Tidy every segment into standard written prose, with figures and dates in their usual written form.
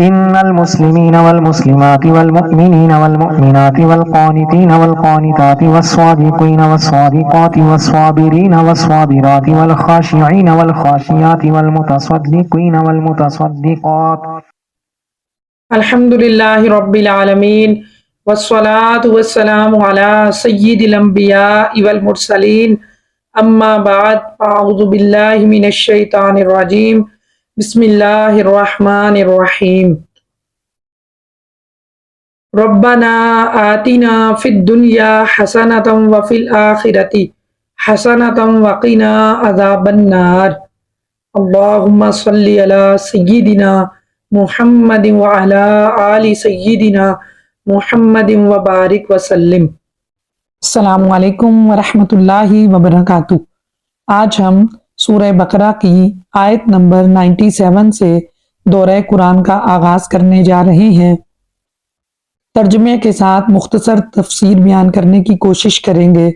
إن المسلمين والمسلمات والمؤمنين والمؤمنات والقانتين والقانتات والصادقين والصادقات والصابرين والصابرات والخاشعين والخاشعات والمتصدقين والمتصدقات الحمدللہ رب العالمین والصلاة والسلام علی سید الانبیاء والمرسلین اما بعد اعوذ باللہ من الشیطان الرجیم بسم اللہ الرحمن الرحیم ربنا آتنا فی الدنیا حسنۃ وفی الآخرۃ حسنۃ وقنا عذاب النار اللہم صلی علی سیدنا محمد وعلی آل سیدنا محمد وبارک وسلم۔ السلام علیکم ورحمۃ اللہ وبرکاتہ۔ آج ہم سورہ بقرہ کی آیت نمبر 97 سے دورہ قرآن کا آغاز کرنے جا رہے ہیں۔ ترجمے کے ساتھ مختصر تفسیر بیان کرنے کی کوشش کریں گے۔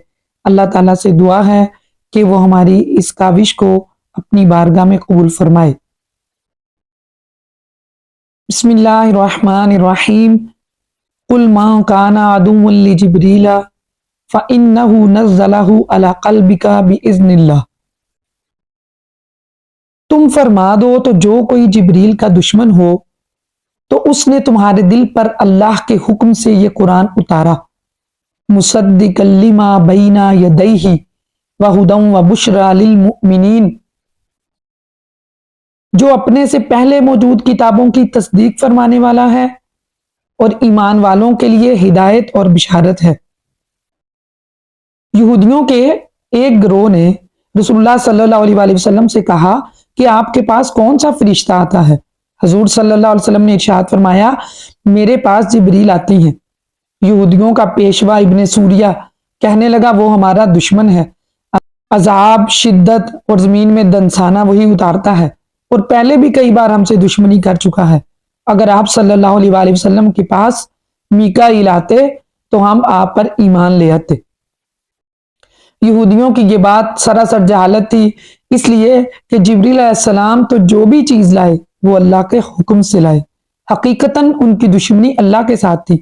اللہ تعالیٰ سے دعا ہے کہ وہ ہماری اس کاوش کو اپنی بارگاہ میں قبول فرمائے۔ بسم اللہ الرحمن الرحیم۔ قل ما کان عدوا لجبریل فإنہ نزلہ علی قلبک بإذن اللہ۔ تم فرما دو تو جو کوئی جبریل کا دشمن ہو تو اس نے تمہارے دل پر اللہ کے حکم سے یہ قرآن اتارا، مصدقا لما بین یدیہ وہدی وبشریٰ للمؤمنین، جو اپنے سے پہلے موجود کتابوں کی تصدیق فرمانے والا ہے اور ایمان والوں کے لیے ہدایت اور بشارت ہے۔ یہودیوں کے ایک گروہ نے رسول اللہ صلی اللہ علیہ وآلہ وسلم سے کہا کہ آپ کے پاس کون سا فرشتہ آتا ہے؟ حضور صلی اللہ علیہ وسلم نے ارشاد فرمایا، میرے پاس جبریل آتی ہیں۔ یہودیوں کا پیشوا ابن سوریہ کہنے لگا، وہ ہمارا دشمن ہے، عذاب، شدت اور زمین میں دنسانہ وہی اتارتا ہے، اور پہلے بھی کئی بار ہم سے دشمنی کر چکا ہے۔ اگر آپ صلی اللہ علیہ وآلہ وسلم کے پاس میکائیل آتے تو ہم آپ پر ایمان لے آتے۔ یہودیوں کی یہ بات سراسر جہالت تھی، اس لیے کہ جبریل علیہ السلام تو جو بھی چیز لائے وہ اللہ کے حکم سے لائے۔ حقیقتاً ان کی دشمنی اللہ کے ساتھ تھی،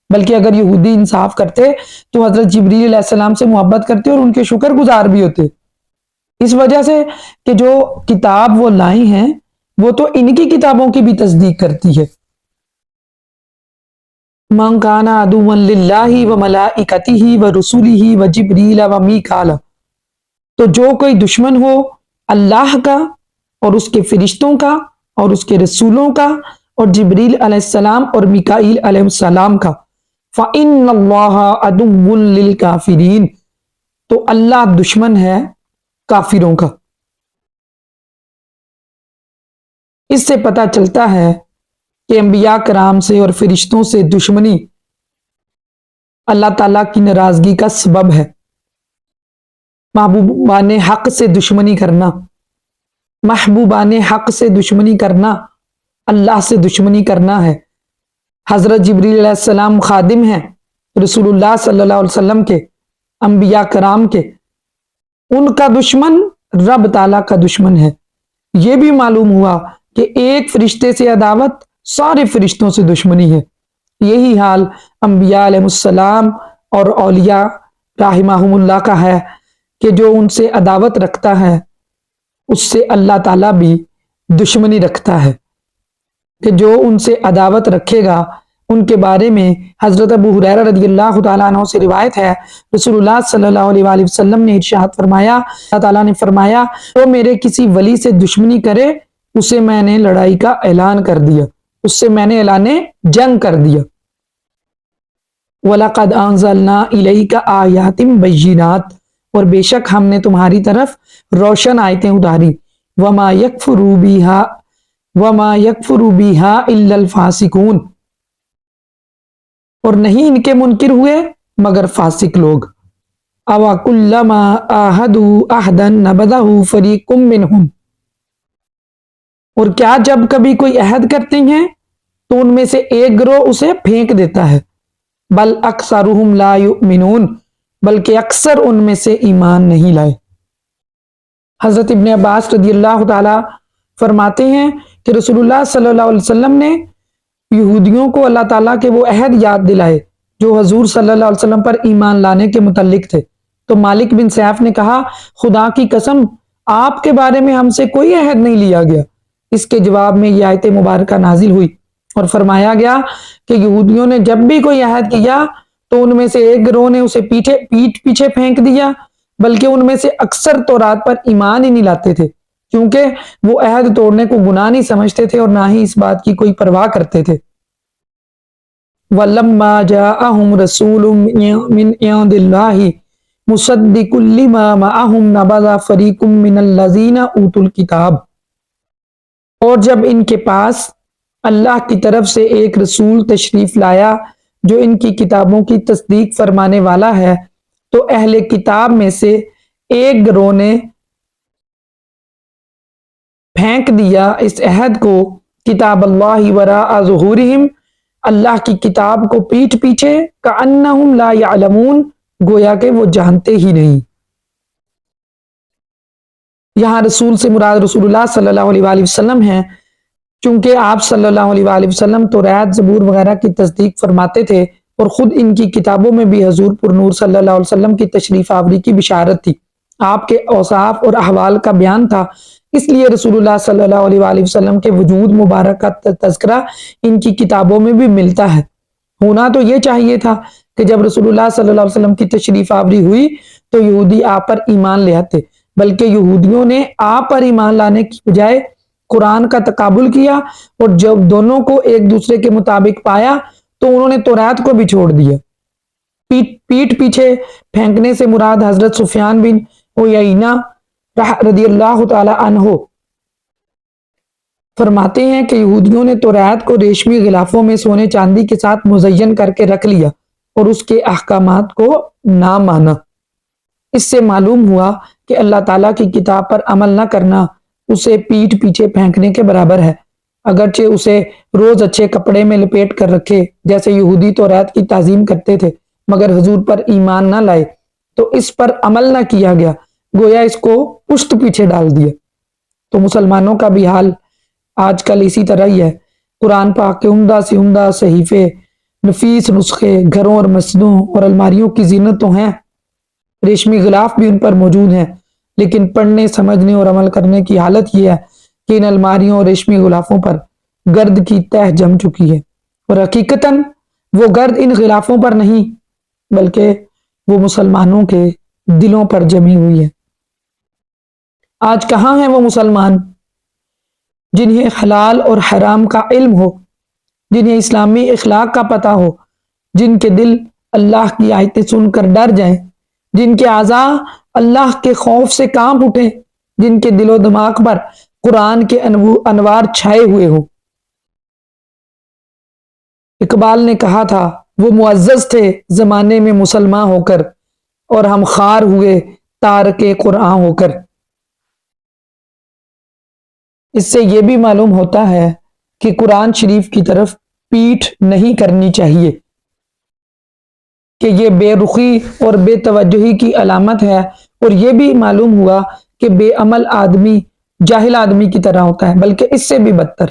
بلکہ اگر یہودی انصاف کرتے تو حضرت جبریل علیہ السلام سے محبت کرتے اور ان کے شکر گزار بھی ہوتے، اس وجہ سے کہ جو کتاب وہ لائی ہیں وہ تو ان کی کتابوں کی بھی تصدیق کرتی ہے۔ من کان عدوا للہ وملائکتہ ورسلہ وجبریل ومیکال، تو جو کوئی دشمن ہو اللہ کا اور اس کے فرشتوں کا اور اس کے رسولوں کا اور جبریل علیہ السلام اور میکائیل علیہ السلام کا، فإن اللہ عدو للکافرین، تو اللہ دشمن ہے کافروں کا۔ اس سے پتہ چلتا ہے کہ انبیاء کرام سے اور فرشتوں سے دشمنی اللہ تعالیٰ کی ناراضگی کا سبب ہے۔ محبوبان حق سے دشمنی کرنا، محبوبان حق سے دشمنی کرنا اللہ سے دشمنی کرنا ہے۔ حضرت جبریل علیہ السلام خادم ہیں رسول اللہ صلی اللہ علیہ وسلم کے، انبیاء کرام کے، ان کا دشمن رب تعالیٰ کا دشمن ہے۔ یہ بھی معلوم ہوا کہ ایک فرشتے سے عداوت سارے فرشتوں سے دشمنی ہے۔ یہی حال انبیاء علیہ السلام اور اولیاء رحمہم اللہ کا ہے کہ جو ان سے عداوت رکھتا ہے اس سے اللہ تعالیٰ بھی دشمنی رکھتا ہے، کہ جو ان سے عداوت رکھے گا ان کے بارے میں حضرت ابو ہریرہ رضی اللہ تعالیٰ عنہ سے روایت ہے، رسول اللہ صلی اللہ علیہ وآلہ وسلم نے ارشاد فرمایا، اللہ تعالیٰ نے فرمایا، تو میرے کسی ولی سے دشمنی کرے اسے میں نے لڑائی کا اعلان کر دیا، اس سے میں نے اعلان جنگ کر دیا۔ وَلَقَدْ أَنزَلْنَا إِلَيْكَ آيَاتٍ بَيِّنَاتٍ، اور بے شک ہم نے تمہاری طرف روشن آیتیں اتاری، وَمَا يَكْفُرُ بِهَا إِلَّا الْفَاسِقُونَ، اور نہیں ان کے منکر ہوئے مگر فاسق لوگ۔ أَوَكُلَّمَا عَاهَدُوا عَهْدًا نَبَذَهُ فَرِيقٌ مِّنْهُمْ، اور کیا جب کبھی کوئی عہد کرتے ہیں تو ان میں سے ایک گروہ اسے پھینک دیتا ہے، بل اکثرهم لا یؤمنون، بلکہ اکثر ان میں سے ایمان نہیں لائے۔ حضرت ابن عباس رضی اللہ تعالی فرماتے ہیں کہ رسول اللہ صلی اللہ علیہ وسلم نے یہودیوں کو اللہ تعالیٰ کے وہ عہد یاد دلائے جو حضور صلی اللہ علیہ وسلم پر ایمان لانے کے متعلق تھے، تو مالک بن سیف نے کہا، خدا کی قسم آپ کے بارے میں ہم سے کوئی عہد نہیں لیا گیا۔ اس کے جواب میں یہ آیت مبارکہ نازل ہوئی اور فرمایا گیا کہ یہودیوں نے جب بھی کوئی عہد کیا تو ان میں سے ایک گروہ نے اسے پیٹ پیچھے پھینک دیا، بلکہ ان میں سے اکثر تورات پر ایمان ہی نہیں لاتے تھے، کیونکہ وہ عہد توڑنے کو گناہ نہیں سمجھتے تھے اور نہ ہی اس بات کی کوئی پرواہ کرتے تھے۔ وَلَمَّا جَاءَهُمْ رَسُولٌ مِّنْ عِندِ اللَّهِ مُصَدِّقٌ لِّمَا مَعَهُمْ نَبَذَ فَرِيقٌ مِّنَ الَّذِينَ أُوتُوا الْكِتَابَ، اور جب ان کے پاس اللہ کی طرف سے ایک رسول تشریف لایا جو ان کی کتابوں کی تصدیق فرمانے والا ہے، تو اہل کتاب میں سے ایک گروہ نے پھینک دیا اس عہد کو، کتاب اللہ وراء ظہورہم، اللہ کی کتاب کو پیٹھ پیچھے، کأنہم لا یعلمون، گویا کہ وہ جانتے ہی نہیں۔ یہاں رسول سے مراد رسول اللہ صلی اللہ علیہ وآلہ وسلم ہیں، چونکہ آپ صلی اللہ علیہ وآلہ وسلم توریت، زبور وغیرہ کی تصدیق فرماتے تھے اور خود ان کی کتابوں میں بھی حضور پر نور صلی اللہ علیہ وسلم کی تشریف آوری کی بشارت تھی، آپ کے اوصاف اور احوال کا بیان تھا، اس لیے رسول اللہ صلی اللہ علیہ وآلہ وسلم کے وجود مبارک کا تذکرہ ان کی کتابوں میں بھی ملتا ہے۔ ہونا تو یہ چاہیے تھا کہ جب رسول اللہ صلی اللہ علیہ وسلم کی تشریف آوری ہوئی تو یہودی آپ پر ایمان لے آتے، بلکہ یہودیوں نے آپ پر ایمان لانے کی بجائے قرآن کا تقابل کیا، اور جب دونوں کو ایک دوسرے کے مطابق پایا تو انہوں نے توریت کو بھی چھوڑ دیا۔ پیٹ پیچھے پھینکنے سے مراد حضرت سفیان بن عیینہ رضی اللہ تعالی عنہ فرماتے ہیں کہ یہودیوں نے توریت کو ریشمی غلافوں میں سونے چاندی کے ساتھ مزین کر کے رکھ لیا اور اس کے احکامات کو نہ مانا۔ اس سے معلوم ہوا کہ اللہ تعالیٰ کی کتاب پر عمل نہ کرنا اسے پیٹ پیچھے پھینکنے کے برابر ہے، اگرچہ اسے روز اچھے کپڑے میں لپیٹ کر رکھے جیسے یہودی توریت کی تعظیم کرتے تھے، مگر حضور پر ایمان نہ لائے تو اس پر عمل نہ کیا گیا، گویا اس کو پشت پیچھے ڈال دیا۔ تو مسلمانوں کا بھی حال آج کل اسی طرح ہی ہے۔ قرآن پاک کے عمدہ سے عمدہ صحیفے، نفیس نسخے گھروں اور مسجدوں اور الماریوں کی زینت تو ہیں، ریشمی غلاف بھی ان پر موجود ہیں، لیکن پڑھنے، سمجھنے اور عمل کرنے کی حالت یہ ہے کہ ان الماریوں اور ریشمی غلافوں پر گرد کی تہ جم چکی ہے، اور حقیقتاً وہ گرد ان غلافوں پر نہیں بلکہ وہ مسلمانوں کے دلوں پر جمی ہوئی ہے۔ آج کہاں ہیں وہ مسلمان جنہیں حلال اور حرام کا علم ہو، جنہیں اسلامی اخلاق کا پتہ ہو، جن کے دل اللہ کی آیتیں سن کر ڈر جائیں، جن کے اعضاء اللہ کے خوف سے کانپ اٹھیں، جن کے دل و دماغ پر قرآن کے انوار چھائے ہوئے ہوں۔ اقبال نے کہا تھا، وہ معزز تھے زمانے میں مسلمان ہو کر، اور ہم خوار ہوئے تارک قرآن ہو کر۔ اس سے یہ بھی معلوم ہوتا ہے کہ قرآن شریف کی طرف پیٹھ نہیں کرنی چاہیے، کہ یہ بے رخی اور بے توجہی کی علامت ہے، اور یہ بھی معلوم ہوا کہ بے عمل آدمی جاہل آدمی کی طرح ہوتا ہے، بلکہ اس سے بھی بدتر۔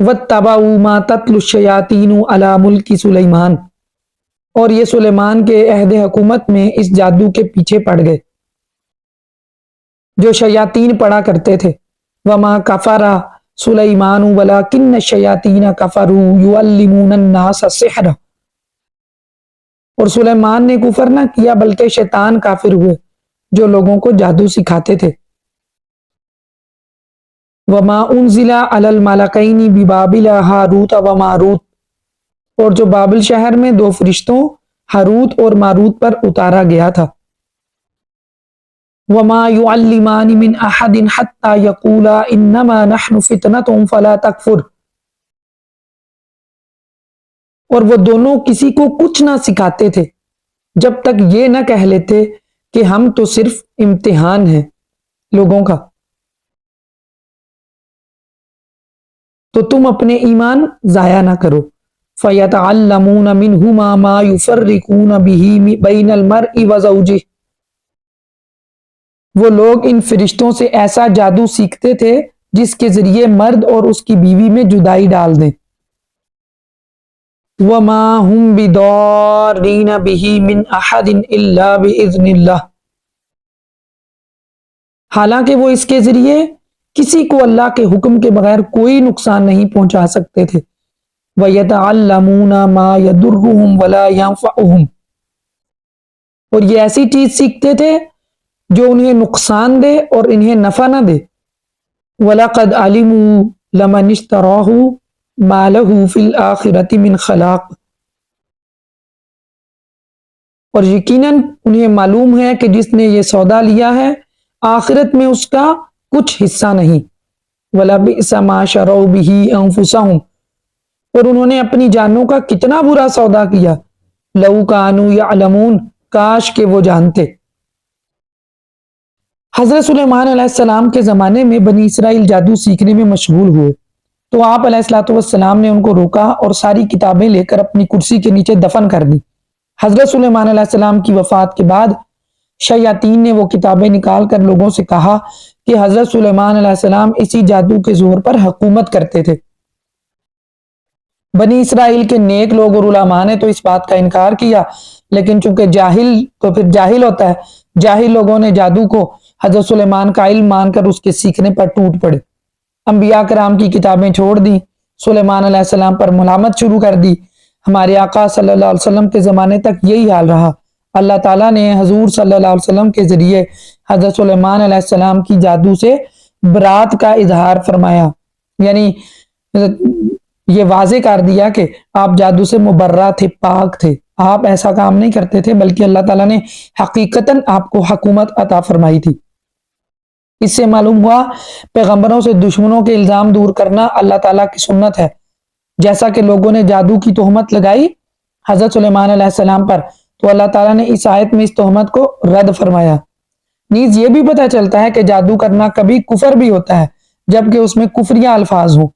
وَاتَّبَعُوا مَا تَتْلُو الشَّيَاطِينُ عَلَى مُلْكِ سُلَيْمَانَ، اور یہ سلیمان کے عہد حکومت میں اس جادو کے پیچھے پڑ گئے جو شیاطین پڑھا کرتے تھے۔ وَمَا كَفَرَ سُلَيْمَانُ وَلَكِنَّ الشَّيَاطِينَ كَفَرُوا يُعَلِّمُونَ النَّاسَ السِّحْرَ، اور سلیمان نے کفر نہ کیا بلکہ شیطان کافر ہوئے جو لوگوں کو جادو سکھاتے تھے۔ وَمَا أُنزِلَ عَلَى الْمَلَكَيْنِ بِبَابِلَ هَارُوتَ وَمَارُوتَ، اور جو بابل شہر میں دو فرشتوں ہاروت اور ماروت پر اتارا گیا تھا۔ وَمَا يُعَلِّمَانِ مِنْ أَحَدٍ حَتَّى يَقُولَا إِنَّمَا نَحْنُ فِتْنَةٌ فَلَا تَكْفُرْ، اور وہ دونوں کسی کو کچھ نہ سکھاتے تھے جب تک یہ نہ کہہ لیتے کہ ہم تو صرف امتحان ہیں لوگوں کا۔ تو تم اپنے ایمان ضائع نہ کرو۔ فَيَتَعَلَّمُونَ مِنْهُمَا مَا يُفَرِّقُونَ بِهِ بَيْنَ الْمَرْءِ وَزَوْجِهِ، وہ لوگ ان فرشتوں سے ایسا جادو سیکھتے تھے جس کے ذریعے مرد اور اس کی بیوی میں جدائی ڈال دیں۔ وَمَا هُمْ بِضَارِّينَ بِهِ مِنْ أَحَدٍ إِلَّا بِإِذْنِ اللَّهِ، حالانکہ وہ اس کے ذریعے کسی کو اللہ کے حکم کے بغیر کوئی نقصان نہیں پہنچا سکتے تھے۔ وَيَتَعَلَّمُونَ مَا يَضُرُّهُمْ وَلَا يَنفَعُهُمْ، اور یہ ایسی چیز سیکھتے تھے جو انہیں نقصان دے اور انہیں نفع نہ دے۔ وَلَقَدْ عَلِمُوا لَمَنِ اشْتَرَاهُ مَا لَهُ فِي الْآخِرَةِ مِنْ خَلَاقٍ، اور یقیناً انہیں معلوم ہے کہ جس نے یہ سودا لیا ہے آخرت میں اس کا کچھ حصہ نہیں۔ وَلَبِئْسَ مَا شَرَوْا بِهِ أَنفُسَهُمْ، اور انہوں نے اپنی جانوں کا کتنا برا سودا کیا۔ لَوْ كَانُوا يَعْلَمُونَ، کاش کہ وہ جانتے۔ حضرت سلیمان علیہ السلام کے زمانے میں بنی اسرائیل جادو سیکھنے میں مشغول ہوئے تو آپ علیہ الصلوۃ والسلام نے ان کو روکا اور ساری کتابیں لے کر اپنی کرسی کے نیچے دفن کر دی۔ حضرت سلیمان علیہ السلام کی وفات کے بعد شیاطین نے وہ کتابیں نکال کر لوگوں سے کہا کہ حضرت سلیمان علیہ السلام اسی جادو کے زور پر حکومت کرتے تھے۔ بنی اسرائیل کے نیک لوگ اور علماء نے تو اس بات کا انکار کیا، لیکن چونکہ جاہل تو پھر جاہل ہوتا ہے، جاہل لوگوں نے جادو کو حضرت سلیمان کا علم مان کر اس کے سیکھنے پر ٹوٹ پڑے۔ انبیاء کرام کی کتابیں چھوڑ دی، سلیمان علیہ السلام پر ملامت شروع کر دی۔ ہمارے آقا صلی اللہ علیہ وسلم کے زمانے تک یہی حال رہا۔ اللہ تعالیٰ نے حضور صلی اللہ علیہ وسلم کے ذریعے حضرت سلیمان علیہ السلام کی جادو سے برات کا اظہار فرمایا، یعنی یہ واضح کر دیا کہ آپ جادو سے مبرہ تھے، پاک تھے، آپ ایسا کام نہیں کرتے تھے، بلکہ اللہ تعالیٰ نے حقیقتاً آپ کو حکومت عطا فرمائی تھی۔ اس سے معلوم ہوا پیغمبروں سے دشمنوں کے الزام دور کرنا اللہ تعالیٰ کی سنت ہے۔ جیسا کہ لوگوں نے جادو کی تہمت لگائی حضرت سلیمان علیہ السلام پر، تو اللہ تعالیٰ نے اس آیت میں اس تہمت کو رد فرمایا۔ نیز یہ بھی پتہ چلتا ہے کہ جادو کرنا کبھی کفر بھی ہوتا ہے جبکہ اس میں کفریہ الفاظ ہوں۔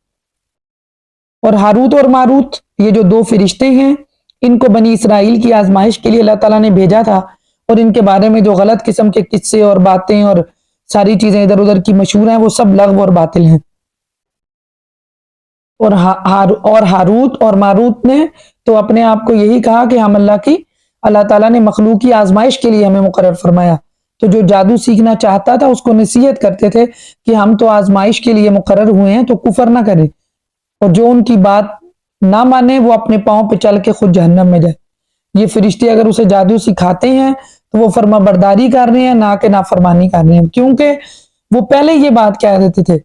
اور ہاروت اور ماروت یہ جو دو فرشتے ہیں، ان کو بنی اسرائیل کی آزمائش کے لیے اللہ تعالیٰ نے بھیجا تھا، اور ان کے بارے میں جو غلط قسم کے قصے اور باتیں اور ساری چیزیں ادھر ادھر کی مشہور ہیں وہ سب لغو اور باطل ہیں۔ اور ہاروت اور ماروت نے تو اپنے آپ کو یہی کہا کہ ہم اللہ تعالیٰ نے مخلوق کی آزمائش کے لیے ہمیں مقرر فرمایا، تو جو جادو سیکھنا چاہتا تھا اس کو نصیحت کرتے تھے کہ ہم تو آزمائش کے لیے مقرر ہوئے ہیں تو کفر نہ کرے، اور جو ان کی بات نہ مانے وہ اپنے پاؤں پہ چل کے خود جہنم میں جائے۔ یہ فرشتے اگر اسے جادو سکھاتے ہیں تو وہ فرما برداری کر رہے ہیں، نہ کہ نافرمانی کر رہے ہیں، کیونکہ وہ پہلے یہ بات کہہ دیتے تھے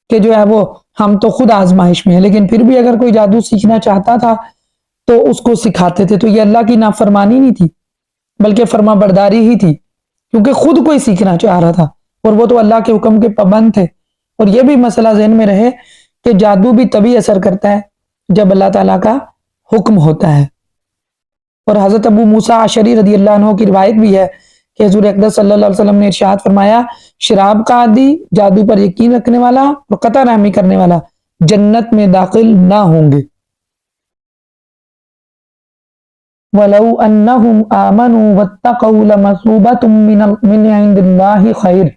کہ جو ہے وہ ہم تو خود آزمائش میں ہیں، لیکن پھر بھی اگر کوئی جادو سیکھنا چاہتا تھا تو اس کو سکھاتے تھے۔ تو یہ اللہ کی نافرمانی نہیں تھی بلکہ فرما برداری ہی تھی، کیونکہ خود کوئی سیکھنا چاہ رہا تھا اور وہ تو اللہ کے حکم کے پابند تھے۔ اور یہ بھی مسئلہ ذہن میں رہے کہ جادو بھی تبھی اثر کرتا ہے جب اللہ تعالیٰ کا حکم ہوتا ہے۔ اور حضرت ابو موسیٰ اشعری رضی اللہ عنہ کی روایت بھی ہے کہ حضور اقدس صلی اللہ علیہ وسلم نے ارشاد فرمایا، شراب کا عادی، جادو پر یقین رکھنے والا اور قطع رحمی کرنے والا جنت میں داخل نہ ہوں گے۔ وَلَوْ أَنَّهُمْ آمَنُوا وَاتَّقَوْا لَمَثُوبَةٌ مِّنْ عِندِ اللَّهِ خَيْرٌ،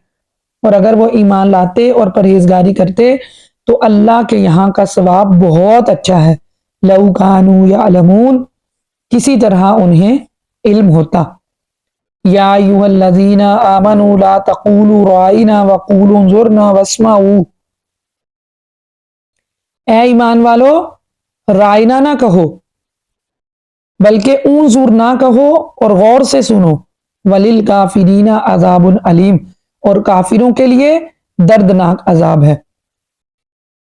اور اگر وہ ایمان لاتے اور پرہیزگاری کرتے تو اللہ کے یہاں کا ثواب بہت اچھا ہے۔ لَوْ كَانُوا يَعْلَمُونَ، کسی طرح انہیں علم ہوتا۔ یا ایھا الذین آمنوا لا تقولوا رائنا وقولوا انظرنا واسمعوا، اے ایمان والو رائنا نہ کہو بلکہ انظر نہ کہو اور غور سے سنو۔ وللکافرین عذاب علیم، اور کافروں کے لیے دردناک عذاب ہے۔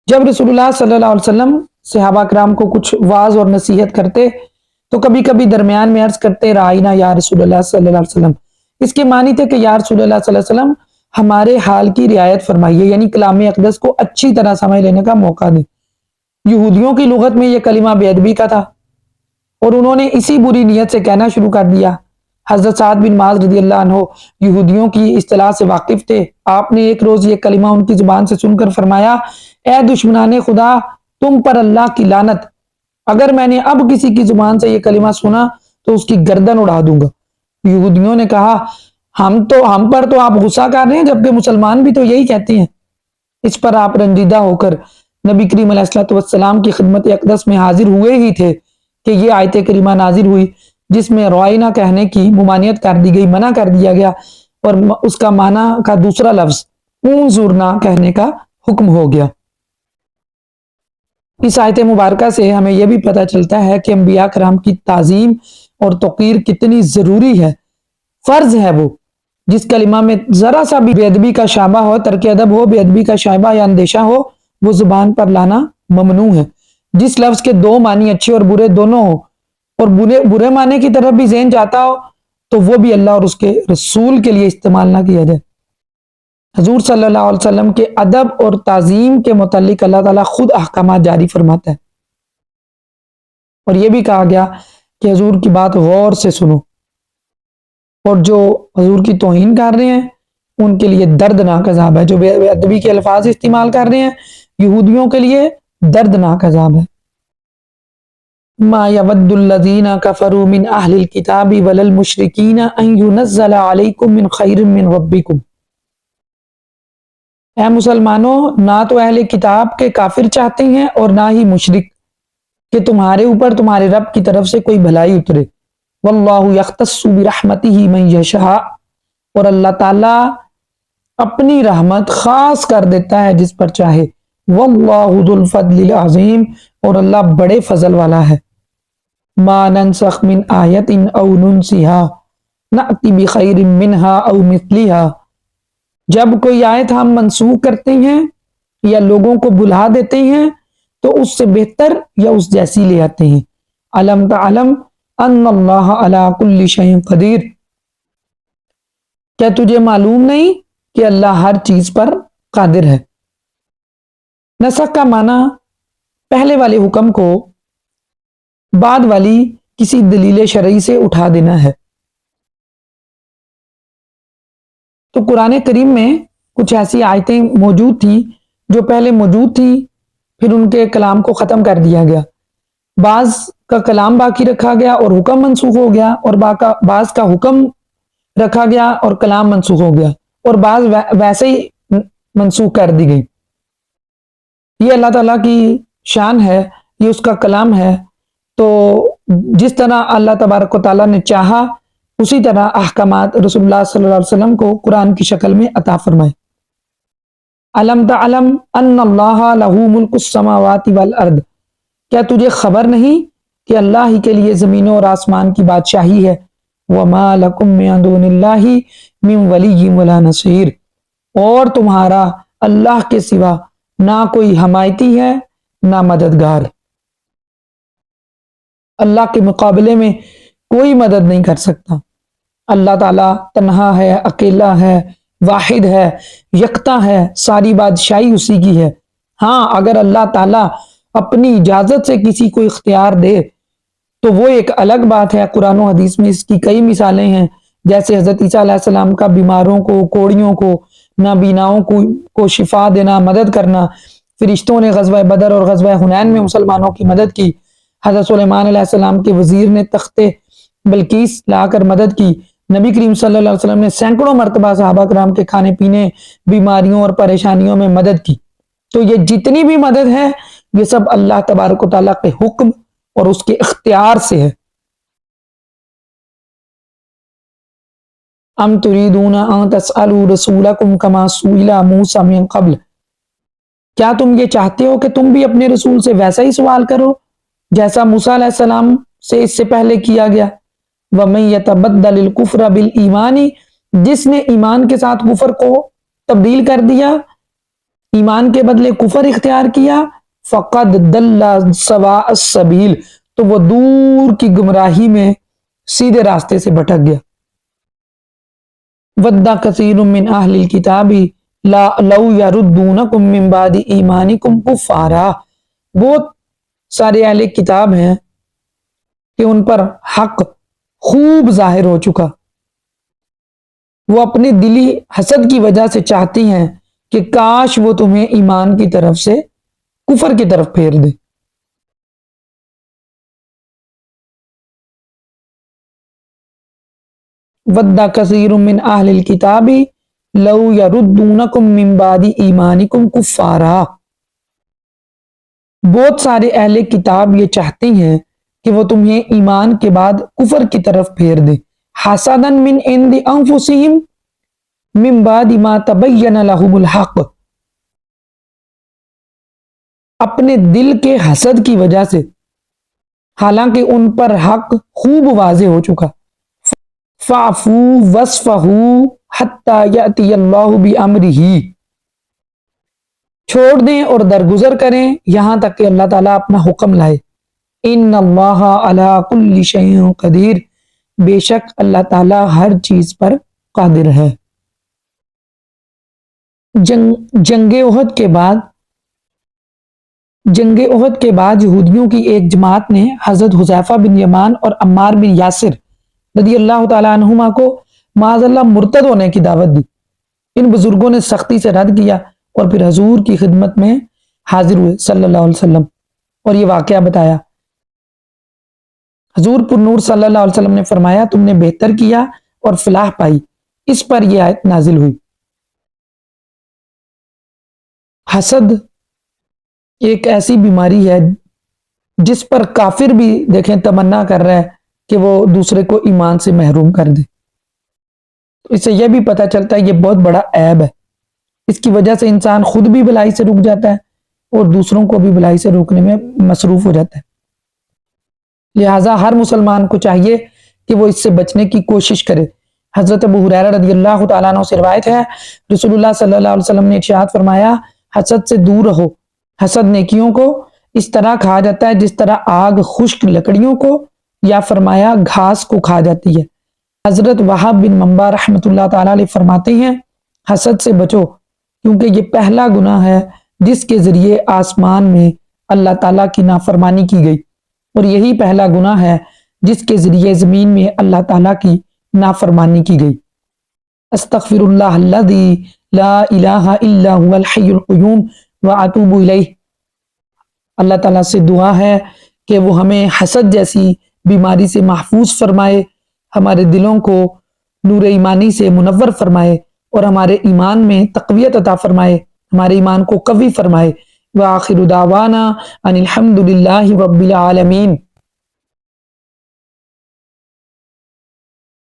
جب رسول اللہ صلی اللہ علیہ وسلم صحابہ کرام کو کچھ واعظ اور نصیحت کرتے تو کبھی کبھی درمیان میں عرض کرتے رائنا یا رسول اللہ صلی اللہ علیہ وسلم۔ اس کے معنی تھے کہ یا رسول اللہ صلی اللہ علیہ وسلم ہمارے حال کی رعایت فرمائیے، یعنی کلام اقدس کو اچھی طرح سمجھ لینے کا موقع دیں۔ یہودیوں کی لغت میں یہ کلمہ بے ادبی کا تھا اور انہوں نے اسی بری نیت سے کہنا شروع کر دیا۔ حضرت سعد بن معاذ رضی اللہ عنہ یہودیوں کی اصطلاح سے واقف تھے۔ آپ نے ایک روز یہ کلمہ ان کی زبان سے سن کر فرمایا، اے دشمنان خدا، تم پر اللہ کی لعنت، اگر میں نے اب کسی کی زبان سے یہ کلمہ سنا تو اس کی گردن اڑا دوں گا۔ یہودیوں نے کہا ہم پر تو آپ غصہ کر رہے ہیں جبکہ مسلمان بھی تو یہی کہتے ہیں۔ اس پر آپ رنجیدہ ہو کر نبی کریم علیہ الصلوۃ والسلام کی خدمت اقدس میں حاضر ہوئے ہی تھے کہ یہ آیت کریمہ نازل ہوئی جس میں روائنا کہنے کی ممانعت کر دی گئی، منع کر دیا گیا، اور اس کا معنی کا دوسرا لفظ انظرنا کہنے کا حکم ہو گیا۔ اس آیت مبارکہ سے ہمیں یہ بھی پتہ چلتا ہے کہ انبیاء کرام کی تعظیم اور توقیر کتنی ضروری ہے، فرض ہے وہ۔ جس کلمہ میں ذرا سا بھی بے ادبی کا شائبہ ہو، ترک ادب ہو، بے ادبی کا شائبہ یا اندیشہ ہو، وہ زبان پر لانا ممنوع ہے۔ جس لفظ کے دو معنی اچھے اور برے دونوں ہو، اور برے معنی کی طرف بھی ذہن جاتا ہو، تو وہ بھی اللہ اور اس کے رسول کے لیے استعمال نہ کیا جائے۔ حضور صلی اللہ علیہ وسلم کے ادب اور تعظیم کے متعلق اللہ تعالیٰ خود احکامات جاری فرماتا ہے، اور یہ بھی کہا گیا کہ حضور کی بات غور سے سنو، اور جو حضور کی توہین کر رہے ہیں ان کے لیے دردناک عذاب ہے، جو بے ادبی کے الفاظ استعمال کر رہے ہیں یہودیوں کے لیے دردناک عذاب ہے۔ ما یود الذین کفروا من اہل الکتاب ولا المشرکین ان ینزل علیکم من خیر من ربکم۔ اے مسلمانوں، نہ تو اہل کتاب کے کافر چاہتے ہیں اور نہ ہی مشرک کہ تمہارے اوپر تمہارے رب کی طرف سے کوئی بھلائی اترے۔ واللہ یختص برحمتہ من یشاء، اور اللہ تعالیٰ اپنی رحمت خاص کر دیتا ہے جس پر چاہے۔ واللہ ذو الفضل العظیم، اور اللہ بڑے فضل والا ہے۔ ما ننسخ من آیت او ننسها نأتی بخیر منها او مثلها، جب کوئی آیت ہم منسوخ کرتے ہیں یا لوگوں کو بھلا دیتے ہیں تو اس سے بہتر یا اس جیسی لے آتے ہیں۔ علم تعلم ان اللہ علی کل شیء قدیر، کیا تجھے معلوم نہیں کہ اللہ ہر چیز پر قادر ہے۔ نسخ کا معنی پہلے والے حکم کو بعد والی کسی دلیل شرعی سے اٹھا دینا ہے۔ تو قرآن کریم میں کچھ ایسی آیتیں موجود تھیں جو پہلے موجود تھیں، پھر ان کے کلام کو ختم کر دیا گیا۔ بعض کا کلام باقی رکھا گیا اور حکم منسوخ ہو گیا، اور بعض کا حکم رکھا گیا اور کلام منسوخ ہو گیا، اور بعض ویسے ہی منسوخ کر دی گئی۔ یہ اللہ تعالیٰ کی شان ہے، یہ اس کا کلام ہے، تو جس طرح اللہ تبارک و تعالیٰ نے چاہا اسی طرح احکامات رسول اللہ صلی اللہ علیہ وسلم کو قرآن کی شکل میں عطا فرمائے۔ علم تعلم ان اللہ لہ ملک السماوات والارض، کیا تجھے خبر نہیں کہ اللہ ہی کے لیے زمینوں اور آسمان کی بادشاہی ہے۔ وما لکم من دون اللہ من ولی ولا نصیر، اور تمہارا اللہ کے سوا نہ کوئی حمایتی ہے نہ مددگار، اللہ کے مقابلے میں کوئی مدد نہیں کر سکتا۔ اللہ تعالیٰ تنہا ہے، اکیلا ہے، واحد ہے، یکتا ہے، ساری بادشاہی اسی کی ہے۔ ہاں، اگر اللہ تعالیٰ اپنی اجازت سے کسی کو اختیار دے تو وہ ایک الگ بات ہے۔ قرآن و حدیث میں اس کی کئی مثالیں ہیں، جیسے حضرت عیسیٰ علیہ السلام کا بیماروں کو، کوڑیوں کو، نابیناؤں کو شفا دینا، مدد کرنا۔ فرشتوں نے غزوہ بدر اور غزوہ حنین میں مسلمانوں کی مدد کی۔ حضرت سلیمان علیہ السلام کے وزیر نے تخت بلقیس لا کر مدد کی۔ نبی کریم صلی اللہ علیہ وسلم نے سینکڑوں مرتبہ صحابہ کرام کے کھانے پینے، بیماریوں اور پریشانیوں میں مدد کی۔ تو یہ جتنی بھی مدد ہے یہ سب اللہ تبارک و تعالیٰ کے حکم اور اس کے اختیار سے ہے۔ ام تريدون ان تسألوا رسولکم کما سئل موسیٰ من قبل، کیا تم یہ چاہتے ہو کہ تم بھی اپنے رسول سے ویسا ہی سوال کرو جیسا موسیٰ علیہ السلام سے اس سے پہلے کیا گیا۔ وَمَن يَتَبَدَّلِ الْكُفْرَ بِالْإِيمَانِ، جس نے ایمان کے ساتھ کفر کو تبدیل کر دیا، ایمان کے بدلے کفر اختیار کیا، فَقَدْ ضَلَّ سَوَاءَ السَّبِيلِ، تو وہ دور کی گمراہی میں سیدھے راستے سے بھٹک گیا۔ وَدَّ كَثِيرٌ مِّنْ أَهْلِ الْكِتَابِ لَوْ يَرُدُّونَكُم مِّن بَعْدِ إِيمَانِكُمْ كُفَّارًا، بہت سارے اہل کتاب ہیں کہ ان پر حق خوب ظاہر ہو چکا، وہ اپنی دلی حسد کی وجہ سے چاہتی ہیں کہ کاش وہ تمہیں ایمان کی طرف سے کفر کی طرف پھیر دے۔ وَدَّ كَثِيرٌ مِّنْ أَهْلِ الْكِتَابِ لو یردونکم من بعد ایمانکم کفارا، بہت سارے اہل کتاب یہ چاہتے ہیں کہ وہ تمہیں ایمان کے بعد کفر کی طرف پھیر دیں، حسدا من عند انفسہم من بعد ما تبین لہم الحق، اپنے دل کے حسد کی وجہ سے، حالانکہ ان پر حق خوب واضح ہو چکا۔ فَاعْفُوا وَاصْفَحُوا حَتَّى يَأْتِيَ اللَّهُ بِأَمْرِهِ، چھوڑ دیں اور درگزر کریں یہاں تک کہ اللہ تعالیٰ اپنا حکم لائے۔ ان اللہ علی کل شیء قدیر، بے شک اللہ تعالیٰ ہر چیز پر قادر ہے۔ جنگ احد کے بعد یہودیوں کی ایک جماعت نے حضرت حذیفہ بن یمان اور عمار بن یاسر رضی اللہ تعالیٰ عنہما کو معاذ اللہ مرتد ہونے کی دعوت دی۔ ان بزرگوں نے سختی سے رد کیا اور پھر حضور کی خدمت میں حاضر ہوئے صلی اللہ علیہ وسلم اور یہ واقعہ بتایا۔ حضور پر نور صلی اللہ علیہ وسلم نے فرمایا تم نے بہتر کیا اور فلاح پائی۔ اس پر یہ آیت نازل ہوئی۔ حسد ایک ایسی بیماری ہے جس پر کافر بھی دیکھیں تمنا کر رہا ہے کہ وہ دوسرے کو ایمان سے محروم کر دے۔ اس سے یہ بھی پتہ چلتا ہے یہ بہت بڑا عیب ہے، اس کی وجہ سے انسان خود بھی بھلائی سے رک جاتا ہے اور دوسروں کو بھی بھلائی سے روکنے میں مصروف ہو جاتا ہے۔ لہٰذا ہر مسلمان کو چاہیے کہ وہ اس سے بچنے کی کوشش کرے۔ حضرت ابو ہریرہ رضی اللہ تعالیٰ عنہ سے روایت ہے، رسول اللہ صلی اللہ علیہ وسلم نے ارشاد فرمایا حسد سے دور رہو، حسد نیکیوں کو اس طرح کھا جاتا ہے جس طرح آگ خشک لکڑیوں کو یا فرمایا گھاس کو کھا جاتی ہے۔ حضرت وہاب بن منبع رحمۃ اللہ تعالیٰ علیہ فرماتے ہیں حسد سے بچو کیونکہ یہ پہلا گناہ ہے جس کے ذریعے آسمان میں اللہ تعالیٰ کی نافرمانی کی گئی، اور یہی پہلا گناہ ہے جس کے ذریعے زمین میں اللہ تعالیٰ کی نافرمانی کی گئی۔ استغفر اللہ الذی لا الہ الا هو الحی القیوم واتوب الیہ۔ اللہ تعالیٰ سے دعا ہے کہ وہ ہمیں حسد جیسی بیماری سے محفوظ فرمائے، ہمارے دلوں کو نور ایمانی سے منور فرمائے اور ہمارے ایمان میں تقویت عطا فرمائے، ہمارے ایمان کو قوی فرمائے۔ وآخر دعوانا ان الحمد للہ رب العالمین۔